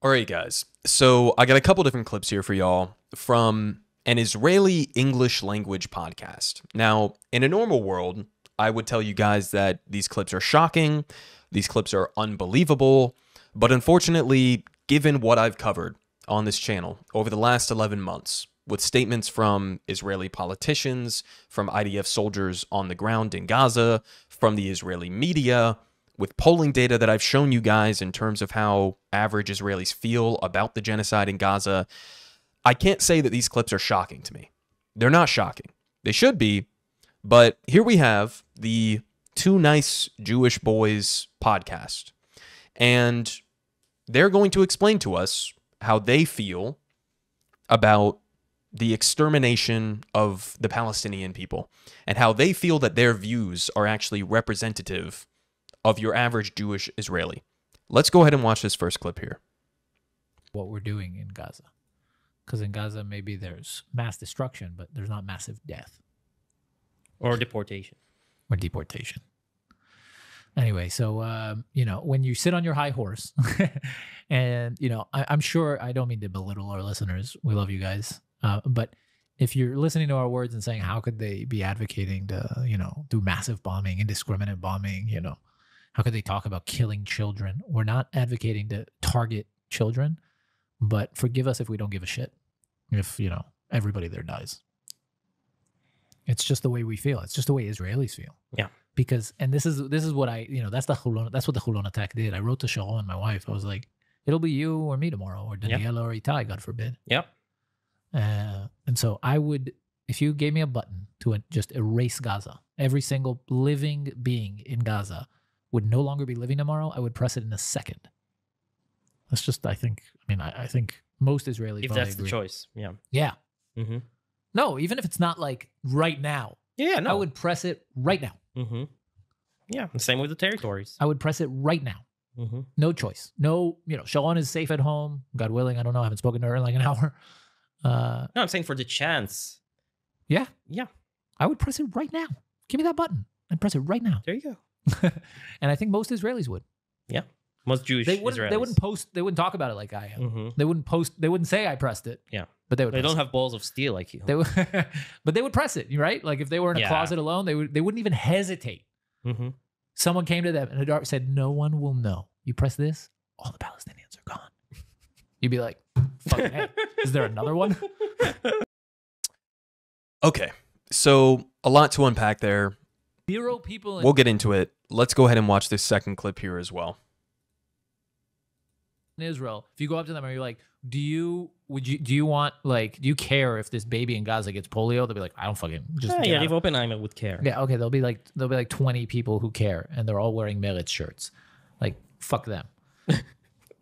All right, guys. So I got a couple different clips here for y'all from an Israeli English language podcast. Now, in a normal world, I would tell you guys that these clips are shocking, these clips are unbelievable, but unfortunately, given what I've covered on this channel over the last 11 months, with statements from Israeli politicians, from IDF soldiers on the ground in Gaza, from the Israeli media, with polling data that I've shown you guys in terms of how average Israelis feel about the genocide in Gaza, I can't say that these clips are shocking to me. They're not shocking. They should be, but here we have the Two Nice Jewish Boys podcast, and they're going to explain to us how they feel about the extermination of the Palestinian people and how they feel that their views are actually representative of your average Jewish Israeli. Let's go ahead and watch this first clip here. What we're doing in Gaza. Because in Gaza, maybe there's mass destruction, but there's not massive death. Or deportation. Or deportation. Anyway, so, you know, when you sit on your high horse, and, you know, I'm sure, I don't mean to belittle our listeners. We love you guys. But if you're listening to our words and saying, how could they be advocating to, you know, do massive bombing, indiscriminate bombing, you know, how could they talk about killing children? We're not advocating to target children, but forgive us if we don't give a shit. If, you know, everybody there dies. It's just the way we feel. It's just the way Israelis feel. Yeah. Because, and this is what I, you know, that's what the Hulon attack did. I wrote to Sharon, my wife. I was like, it'll be you or me tomorrow, or Daniela or Itai, God forbid. Yep. And so I would, if you gave me a button to just erase Gaza, every single living being in Gaza would no longer be living tomorrow, I would press it in a second. That's just, I think most Israelis If that's the choice. Yeah. Yeah. Mm-hmm. No, even if it's not like right now. Yeah, no. I would press it right now. Mm-hmm. Yeah, the same with the territories. I would press it right now. Mm-hmm. No choice. No, you know, Sharon is safe at home. God willing, I don't know. I haven't spoken to her in like an hour. No, I'm saying for the chance. Yeah. Yeah. I would press it right now. Give me that button and press it right now. There you go. And I think most Israelis would. Yeah. Most Jewish Israelis. They wouldn't post. They wouldn't talk about it like I am. Mm-hmm. They wouldn't post. They wouldn't say I pressed it. Yeah. But they would. They don't have balls of steel like you. They would, but they would press it. Right? Like if they were in a closet alone, they wouldn't even hesitate. Mm-hmm. Someone came to them in the dark, said, "No one will know. You press this, all the Palestinians are gone." You'd be like, "Fucking hey, is there another one?" Okay, so a lot to unpack there. 0 people. We'll get into it. Let's go ahead and watch this second clip here as well. In Israel, if you go up to them and you're like, do you care if this baby in Gaza gets polio? They'll be like, I don't fucking just. Yeah, if Oppenheimer would care. Yeah, okay. There'll be like 20 people who care, and they're all wearing Meretz shirts. Like, fuck them.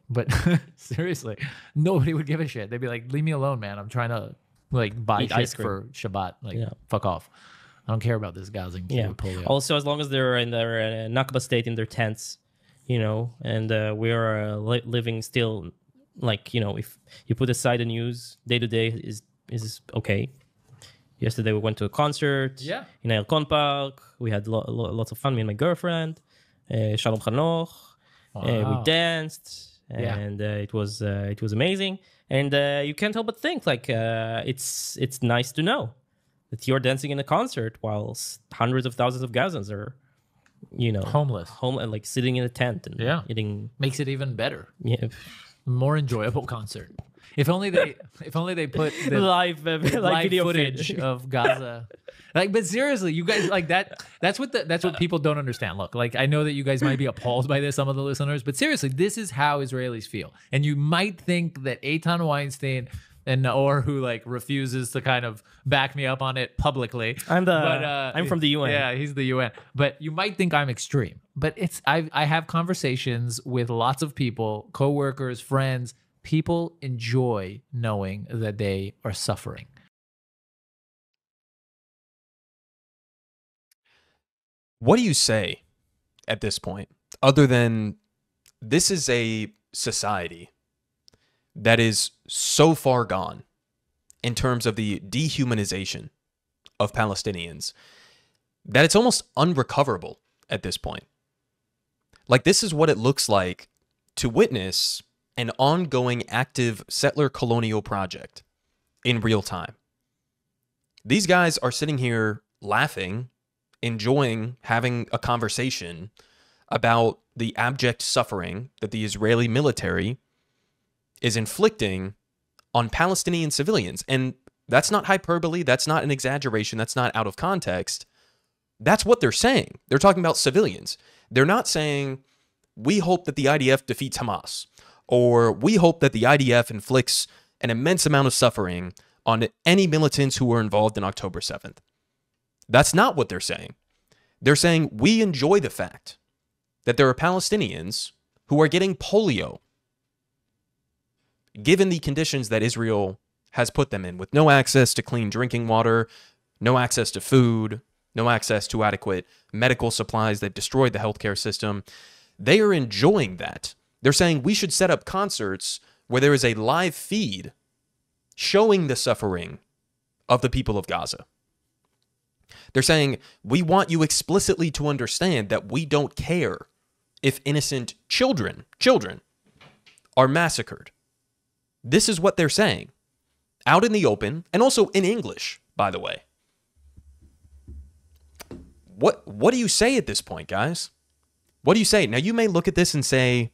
But seriously, nobody would give a shit. They'd be like, leave me alone, man. I'm trying to like buy shit for Shabbat. Like, fuck off. I don't care about this Gazan kid with polio. Also, as long as they're in their Nakba state in their tents, you know, and we are living still, like, you know, if you put aside the news, day to day is okay. Yesterday we went to a concert in Elkon Park. We had lots of fun, me and my girlfriend, Shalom Chanoch. Wow. We danced, and it was amazing. And you can't help but think, like, it's nice to know that you're dancing in a concert while hundreds of thousands of Gazans are, you know, homeless, and like sitting in a tent and eating. Makes it even better. Yeah, more enjoyable concert. If only they put the live video footage of Gaza. Like, but seriously, you guys, like that's what people don't understand. Look, like, I know that you guys might be appalled by this, some of the listeners, but seriously, this is how Israelis feel. And you might think that Eitan Weinstein and Naor, who like refuses to kind of back me up on it publicly. I'm from the UN. Yeah, he's the UN. But you might think I'm extreme. But I have conversations with lots of people, coworkers, friends. People enjoy knowing that they are suffering. What do you say at this point, other than this is a society that is so far gone in terms of the dehumanization of Palestinians that it's almost unrecoverable at this point? Like, this is what it looks like to witness an ongoing active settler colonial project in real time. These guys are sitting here laughing, enjoying having a conversation about the abject suffering that the Israeli military is inflicting on Palestinian civilians. And that's not hyperbole. That's not an exaggeration. That's not out of context. That's what they're saying. They're talking about civilians. They're not saying, we hope that the IDF defeats Hamas, or we hope that the IDF inflicts an immense amount of suffering on any militants who were involved in October 7th. That's not what they're saying. They're saying, we enjoy the fact that there are Palestinians who are getting polio, given the conditions that Israel has put them in, with no access to clean drinking water, no access to food, no access to adequate medical supplies. They've destroyed the healthcare system. They are enjoying that. They're saying we should set up concerts where there is a live feed showing the suffering of the people of Gaza. They're saying, we want you explicitly to understand that we don't care if innocent children are massacred. This is what they're saying, out in the open, and also in English, by the way. What do you say at this point, guys? What do you say? Now, you may look at this and say,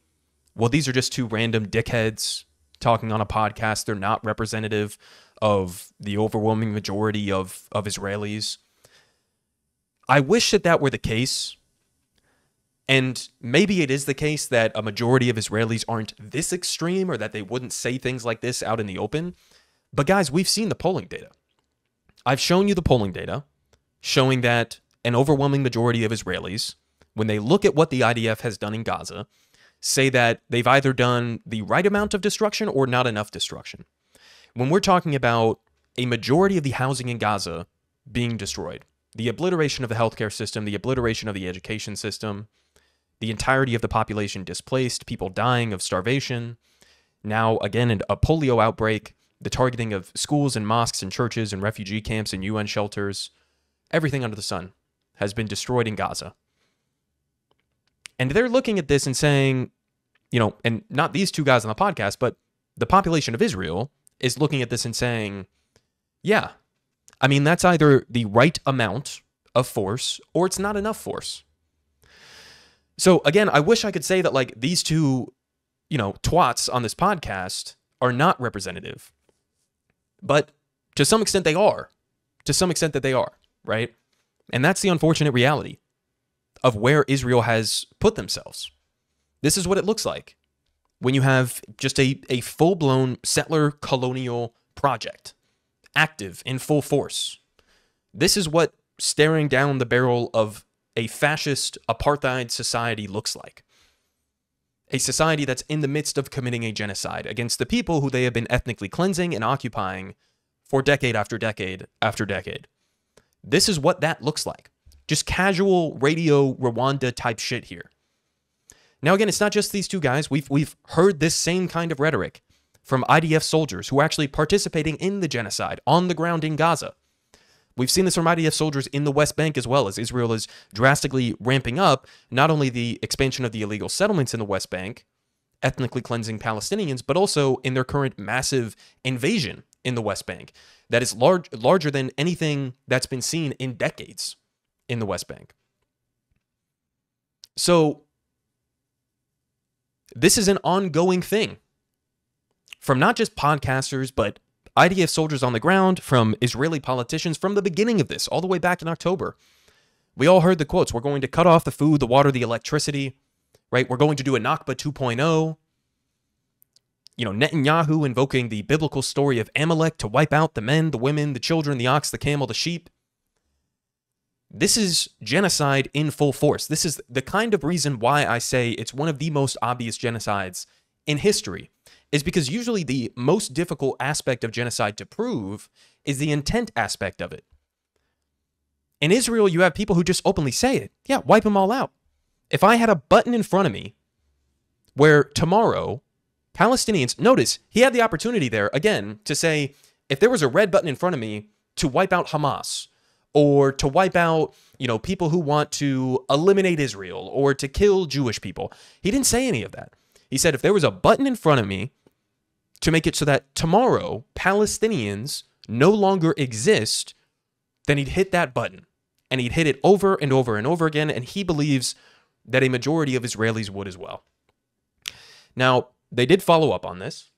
well, these are just two random dickheads talking on a podcast. They're not representative of the overwhelming majority of Israelis. I wish that that were the case. And maybe it is the case that a majority of Israelis aren't this extreme, or that they wouldn't say things like this out in the open. But guys, we've seen the polling data. I've shown you the polling data showing that an overwhelming majority of Israelis, when they look at what the IDF has done in Gaza, say that they've either done the right amount of destruction or not enough destruction. When we're talking about a majority of the housing in Gaza being destroyed, the obliteration of the healthcare system, the obliteration of the education system, the entirety of the population displaced, people dying of starvation, now again a polio outbreak, the targeting of schools and mosques and churches and refugee camps and UN shelters, everything under the sun has been destroyed in Gaza. And they're looking at this and saying, you know, and not these two guys on the podcast, but the population of Israel is looking at this and saying, yeah, I mean, that's either the right amount of force or it's not enough force. So again, I wish I could say that like these two, you know, twats on this podcast are not representative, but to some extent they are. To some extent that they are, right? And that's the unfortunate reality of where Israel has put themselves. This is what it looks like when you have just a full-blown settler colonial project, active in full force. This is what staring down the barrel of a fascist apartheid society looks like. A society that's in the midst of committing a genocide against the people who they have been ethnically cleansing and occupying for decade after decade after decade. This is what that looks like. Just casual Radio Rwanda type shit here. Now, again, it's not just these two guys. We've heard this same kind of rhetoric from IDF soldiers who are actually participating in the genocide on the ground in Gaza. We've seen this from IDF soldiers in the West Bank as well, as Israel is drastically ramping up not only the expansion of the illegal settlements in the West Bank, ethnically cleansing Palestinians, but also in their current massive invasion in the West Bank that is larger than anything that's been seen in decades in the West Bank. So this is an ongoing thing from not just podcasters, but IDF soldiers on the ground, from Israeli politicians from the beginning of this, all the way back in October. We all heard the quotes. We're going to cut off the food, the water, the electricity, right? We're going to do a Nakba 2.0. You know, Netanyahu invoking the biblical story of Amalek to wipe out the men, the women, the children, the ox, the camel, the sheep. This is genocide in full force. This is the kind of reason why I say it's one of the most obvious genocides in history, is because usually the most difficult aspect of genocide to prove is the intent aspect of it. In Israel, you have people who just openly say it. Yeah, wipe them all out. If I had a button in front of me where tomorrow Palestinians, notice he had the opportunity there, again, to say, if there was a red button in front of me to wipe out Hamas, or to wipe out, you know, people who want to eliminate Israel, or to kill Jewish people, he didn't say any of that. He said, if there was a button in front of me to make it so that tomorrow Palestinians no longer exist, then he'd hit that button. And he'd hit it over and over and over again, and he believes that a majority of Israelis would as well. Now, they did follow up on this,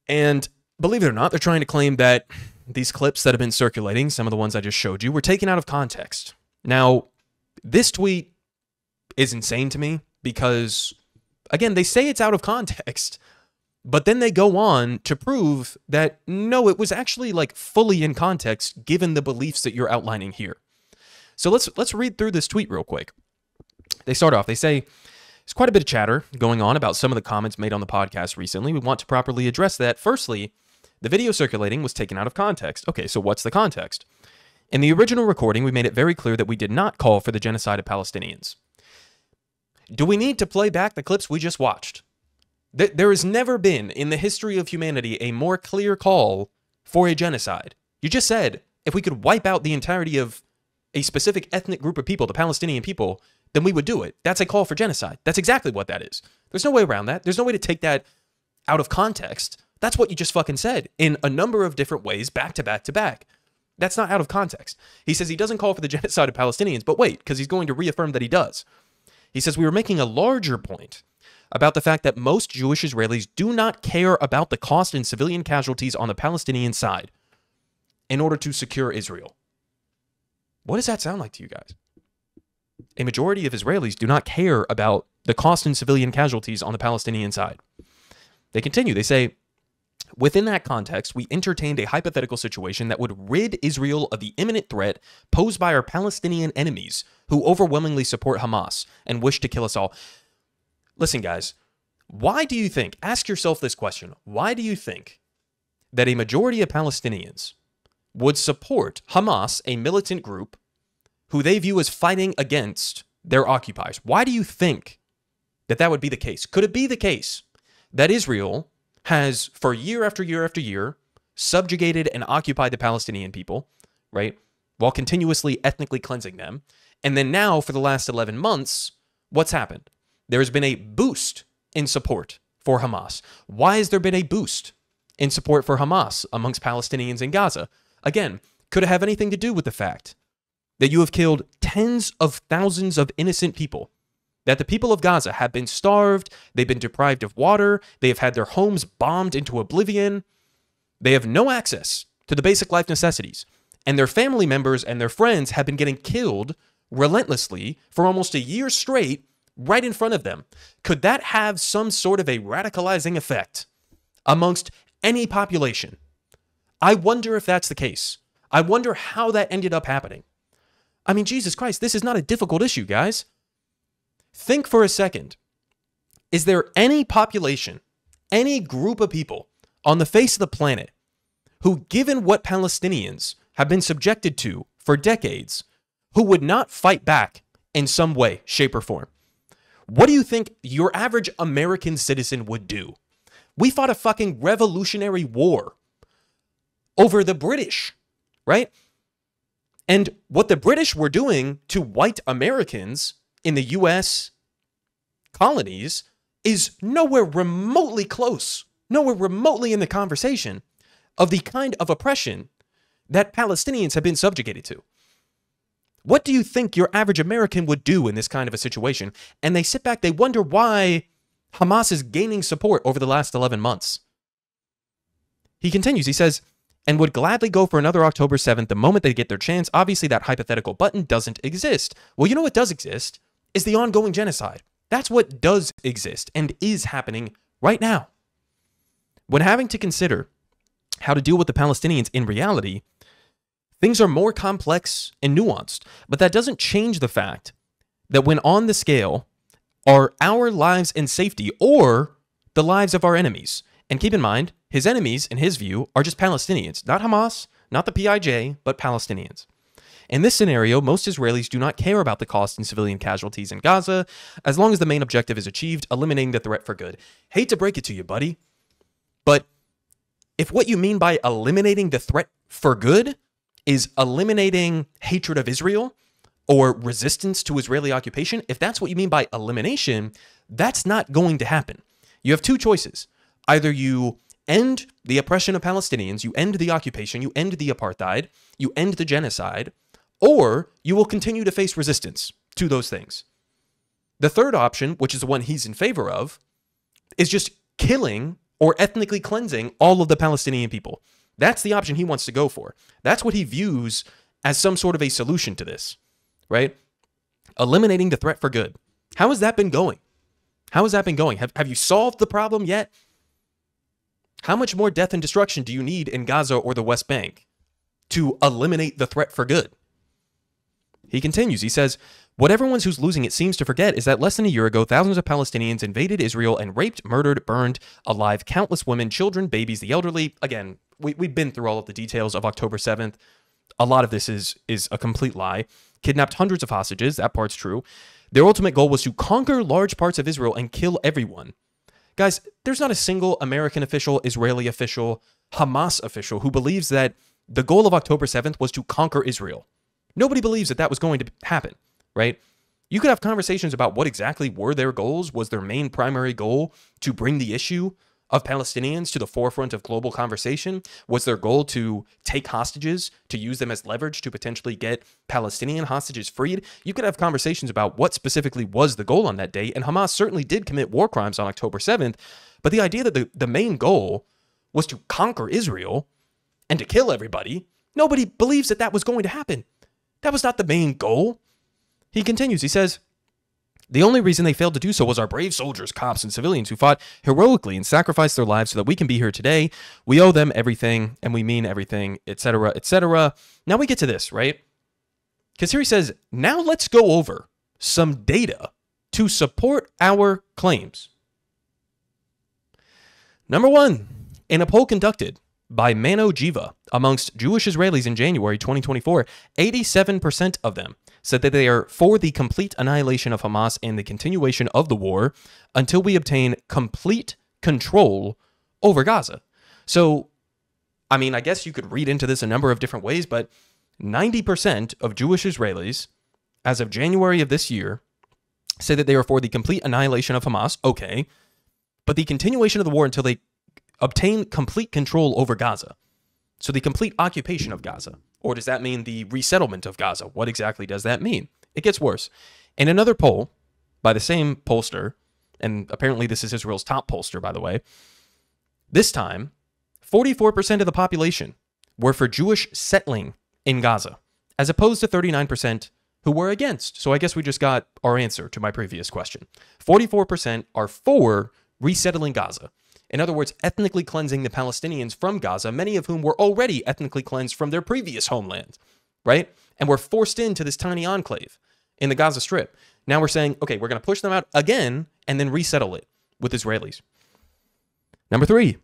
and believe it or not, they're trying to claim that these clips that have been circulating, some of the ones I just showed you, were taken out of context. Now, this tweet is insane to me because, again, they say it's out of context, but then they go on to prove that, no, it was actually like fully in context given the beliefs that you're outlining here. So let's read through this tweet real quick. They start off, they say, there's quite a bit of chatter going on about some of the comments made on the podcast recently. We want to properly address that. Firstly, the video circulating was taken out of context. Okay, so what's the context? In the original recording, we made it very clear that we did not call for the genocide of Palestinians. Do we need to play back the clips we just watched? There has never been in the history of humanity a more clear call for a genocide. You just said, if we could wipe out the entirety of a specific ethnic group of people, the Palestinian people, then we would do it. That's a call for genocide. That's exactly what that is. There's no way around that. There's no way to take that out of context. That's what you just fucking said in a number of different ways, back to back to back. That's not out of context. He says he doesn't call for the genocide of Palestinians, but wait, because he's going to reaffirm that he does. He says we were making a larger point about the fact that most Jewish Israelis do not care about the cost in civilian casualties on the Palestinian side in order to secure Israel. What does that sound like to you guys? A majority of Israelis do not care about the cost in civilian casualties on the Palestinian side. They continue, they say, within that context, we entertained a hypothetical situation that would rid Israel of the imminent threat posed by our Palestinian enemies who overwhelmingly support Hamas and wish to kill us all. Listen, guys, why do you think, ask yourself this question, why do you think that a majority of Palestinians would support Hamas, a militant group who they view as fighting against their occupiers? Why do you think that that would be the case? Could it be the case that Israel has, for year after year after year, subjugated and occupied the Palestinian people, right, while continuously ethnically cleansing them, and then now, for the last 11 months, what's happened? There has been a boost in support for Hamas. Why has there been a boost in support for Hamas amongst Palestinians in Gaza? Again, could it have anything to do with the fact that you have killed tens of thousands of innocent people, that the people of Gaza have been starved, they've been deprived of water, they have had their homes bombed into oblivion, they have no access to the basic life necessities, and their family members and their friends have been getting killed relentlessly for almost a year straight right in front of them? Could that have some sort of a radicalizing effect amongst any population? I wonder if that's the case. I wonder how that ended up happening. I mean, Jesus Christ, this is not a difficult issue, guys. Think for a second. Is there any population, any group of people on the face of the planet who, given what Palestinians have been subjected to for decades, who would not fight back in some way, shape, or form? What do you think your average American citizen would do? We fought a fucking revolutionary war over the British, right? And what the British were doing to white Americans in the U.S. colonies is nowhere remotely close, nowhere remotely in the conversation of the kind of oppression that Palestinians have been subjugated to. What do you think your average American would do in this kind of a situation? And they sit back, they wonder why Hamas is gaining support over the last 11 months. He continues, he says, and would gladly go for another October 7th the moment they get their chance. Obviously, that hypothetical button doesn't exist. Well, you know what does exist is the ongoing genocide. That's what does exist and is happening right now. When having to consider how to deal with the Palestinians in reality, things are more complex and nuanced, but that doesn't change the fact that when on the scale are our lives and safety or the lives of our enemies. And keep in mind, his enemies, in his view, are just Palestinians, not Hamas, not the PIJ, but Palestinians. In this scenario, most Israelis do not care about the cost in civilian casualties in Gaza, as long as the main objective is achieved, eliminating the threat for good. Hate to break it to you, buddy, but if what you mean by eliminating the threat for good is eliminating hatred of Israel, or resistance to Israeli occupation, if that's what you mean by elimination, that's not going to happen. You have two choices. Either you end the oppression of Palestinians, you end the occupation, you end the apartheid, you end the genocide, or you will continue to face resistance to those things. The third option, which is the one he's in favor of, is just killing or ethnically cleansing all of the Palestinian people. That's the option he wants to go for. That's what he views as some sort of a solution to this, right? Eliminating the threat for good. How has that been going? How has that been going? Have you solved the problem yet? How much more death and destruction do you need in Gaza or the West Bank to eliminate the threat for good? He continues, he says, what everyone who's losing it seems to forget is that less than a year ago, thousands of Palestinians invaded Israel and raped, murdered, burned alive countless women, children, babies, the elderly. Again, we've been through all of the details of October 7th. A lot of this is a complete lie. Kidnapped hundreds of hostages, that part's true. Their ultimate goal was to conquer large parts of Israel and kill everyone. Guys, there's not a single American official, Israeli official, Hamas official who believes that the goal of October 7th was to conquer Israel. Nobody believes that that was going to happen, right? You could have conversations about what exactly were their goals. Was their main primary goal to bring the issue of Palestinians to the forefront of global conversation? Was their goal to take hostages, to use them as leverage to potentially get Palestinian hostages freed? You could have conversations about what specifically was the goal on that day, and Hamas certainly did commit war crimes on October 7th, but the idea that the main goal was to conquer Israel and to kill everybody, nobody believes that that was going to happen. That was not the main goal. He continues, he says, the only reason they failed to do so was our brave soldiers, cops, and civilians who fought heroically and sacrificed their lives so that we can be here today. We owe them everything, and we mean everything, etc., etc. Now we get to this, right? Because here he says, now let's go over some data to support our claims. Number one, in a poll conducted by Mano Jiva amongst Jewish Israelis in January 2024, 87% of them said that they are for the complete annihilation of Hamas and the continuation of the war until we obtain complete control over Gaza. So, I mean, I guess you could read into this a number of different ways, but 90% of Jewish Israelis, as of January of this year, say that they are for the complete annihilation of Hamas. Okay. But the continuation of the war until they obtain complete control over Gaza. So the complete occupation of Gaza. Or does that mean the resettlement of Gaza? What exactly does that mean? It gets worse. In another poll by the same pollster, and apparently this is Israel's top pollster, by the way, this time, 44% of the population were for Jewish settling in Gaza, as opposed to 39% who were against. So I guess we just got our answer to my previous question. 44% are for resettling Gaza. In other words, ethnically cleansing the Palestinians from Gaza, many of whom were already ethnically cleansed from their previous homeland, right? And were forced into this tiny enclave in the Gaza Strip. Now we're saying, okay, we're going to push them out again and then resettle it with Israelis. Number three,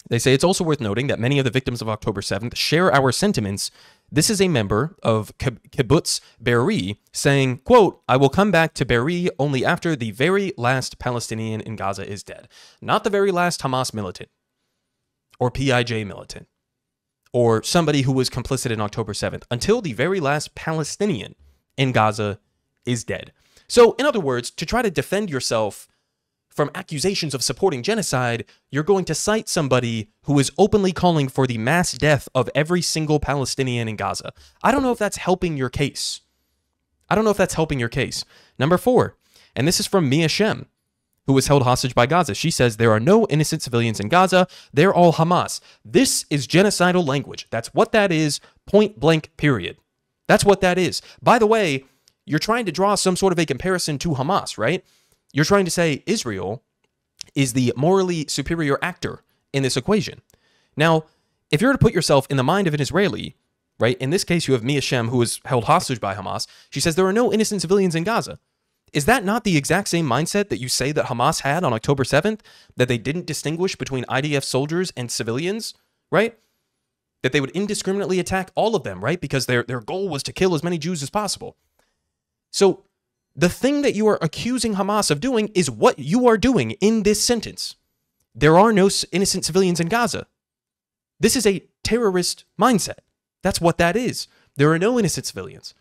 they say it's also worth noting that many of the victims of October 7th share our sentiments. This is a member of Kibbutz Be'eri saying, quote, I will come back to Be'eri only after the very last Palestinian in Gaza is dead. Not the very last Hamas militant or PIJ militant or somebody who was complicit in October 7th, until the very last Palestinian in Gaza is dead. So, in other words, to try to defend yourself from accusations of supporting genocide, you're going to cite somebody who is openly calling for the mass death of every single Palestinian in Gaza. I don't know if that's helping your case. Number four, and this is from Mia Shem, who was held hostage by Gaza. She says, there are no innocent civilians in Gaza. They're all Hamas. This is genocidal language. That's what that is, point blank, period. That's what that is. By the way, you're trying to draw some sort of a comparison to Hamas, right? You're trying to say Israel is the morally superior actor in this equation. Now, if you're to put yourself in the mind of an Israeli, right? In this case, you have Mia Shem, who was held hostage by Hamas. She says there are no innocent civilians in Gaza. Is that not the exact same mindset that you say that Hamas had on October 7th? That they didn't distinguish between IDF soldiers and civilians, right? That they would indiscriminately attack all of them, right? Because their goal was to kill as many Jews as possible. So the thing that you are accusing Hamas of doing is what you are doing in this sentence. There are no innocent civilians in Gaza. This is a terrorist mindset. That's what that is. There are no innocent civilians.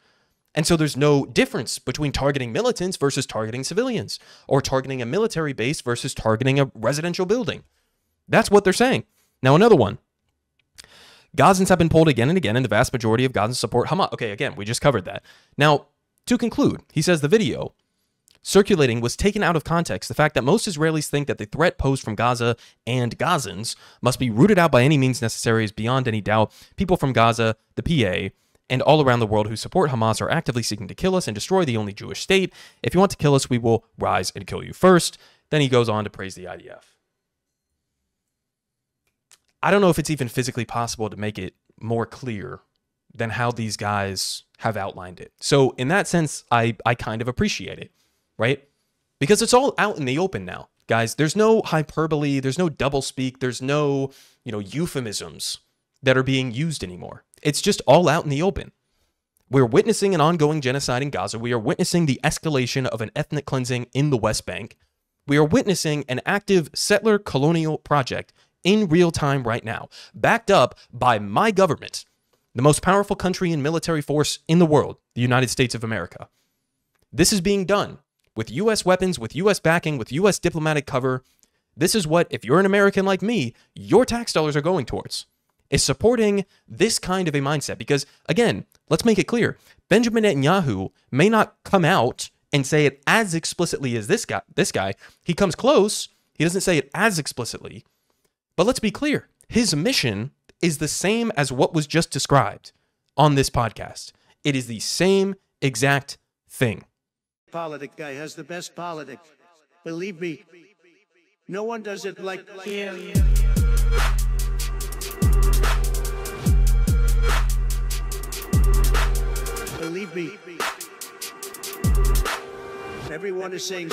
And so there's no difference between targeting militants versus targeting civilians, or targeting a military base versus targeting a residential building. That's what they're saying. Now, another one. Gazans have been polled again and again, and the vast majority of Gazans support Hamas. Okay, again, we just covered that. Now, to conclude, he says the video circulating was taken out of context. The fact that most Israelis think that the threat posed from Gaza and Gazans must be rooted out by any means necessary is beyond any doubt. People from Gaza, the PA, and all around the world who support Hamas are actively seeking to kill us and destroy the only Jewish state. If you want to kill us, we will rise and kill you first. Then he goes on to praise the IDF. I don't know if it's even physically possible to make it more clear than how these guys have outlined it. So in that sense, I kind of appreciate it, right? Because it's all out in the open now, guys. There's no hyperbole, there's no doublespeak, there's no, euphemisms that are being used anymore. It's just all out in the open. We're witnessing an ongoing genocide in Gaza. We are witnessing the escalation of an ethnic cleansing in the West Bank. We are witnessing an active settler colonial project in real time right now, backed up by my government, the most powerful country and military force in the world, the United States of America. This is being done with U.S. weapons, with U.S. backing, with U.S. diplomatic cover. This is what, if you're an American like me, your tax dollars are going towards, is supporting this kind of a mindset. Because, again, let's make it clear, Benjamin Netanyahu may not come out and say it as explicitly as this guy. He comes close. He doesn't say it as explicitly. But let's be clear, his mission is the same as what was just described on this podcast. It is the same exact thing. Politic guy has the best politics. Believe me, no one does it like him. Believe me, everyone is saying